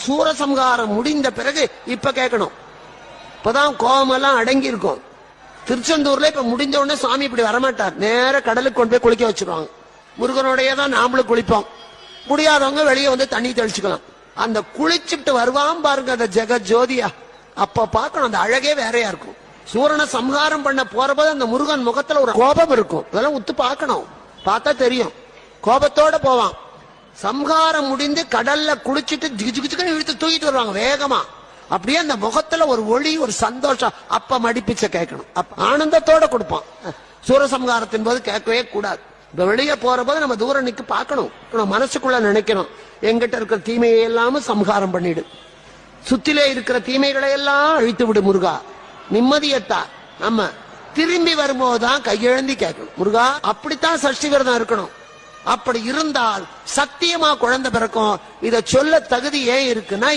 சூரசம்ஹாரம் முடிந்த பிறகு இப்ப கேட்கணும். இப்பதான் கோபமெல்லாம் அடங்கி இருக்கும். திருச்செந்தூர்ல இப்ப முடிஞ்ச உடனே சுவாமி இப்படி வரமாட்டார், நேர கடலுக்கு கொண்டு போய் குளிக்க வச்சிருவாங்க. முருகனுடைய தான் நாமளும் குளிப்போம். முடியாதவங்க வெளியே வந்து தண்ணி தெளிச்சுக்கலாம். அந்த குளிச்சுட்டு வருவான் பாருங்க அந்த ஜெக ஜோதியா, அப்ப பார்க்கணும், அந்த அழகே வேறையா இருக்கும். சூரனை சம்ஹாரம் பண்ண போறபோது அந்த முருகன் முகத்துல ஒரு கோபம் இருக்கும். இதெல்லாம் உத்து பார்க்கணும், பார்த்தா தெரியும். கோபத்தோட போவான். சம்ஹாரம் முடிந்து கடல்ல குளிச்சுட்டு ஜிகு இழுத்து தூக்கிட்டு வருவாங்க வேகமா. அப்படியே அந்த முகத்துல ஒரு ஒளி, ஒரு சந்தோஷம். அப்ப மடிப்பிச்ச கேட்கணும், ஆனந்தத்தோட கொடுப்பான். சூரசம்ஹாரத்தின் போது கேட்கவே கூடாது. இப்ப வெளியே போற போது நம்ம தூரம் நிக்க பார்க்கணும், மனசுக்குள்ள நினைக்கணும், எங்கிட்ட இருக்கிற தீமையை எல்லாம் சம்ஹாரம் பண்ணிடு, சுத்திலே இருக்கிற தீமைகளை எல்லாம் அழித்து விடு முருகா, நிம்மதியத்தா. நம்ம திரும்பி வரும்போதுதான் கையெழுந்தி கேட்கணும், முருகா. அப்படித்தான் சஷ்டி விரதம் இருக்கணும். அப்படி இருந்தால் சத்தியமா குழந்தை பிறக்கும். இத சொல்ல தகுதி ஏன் இருக்குன்னா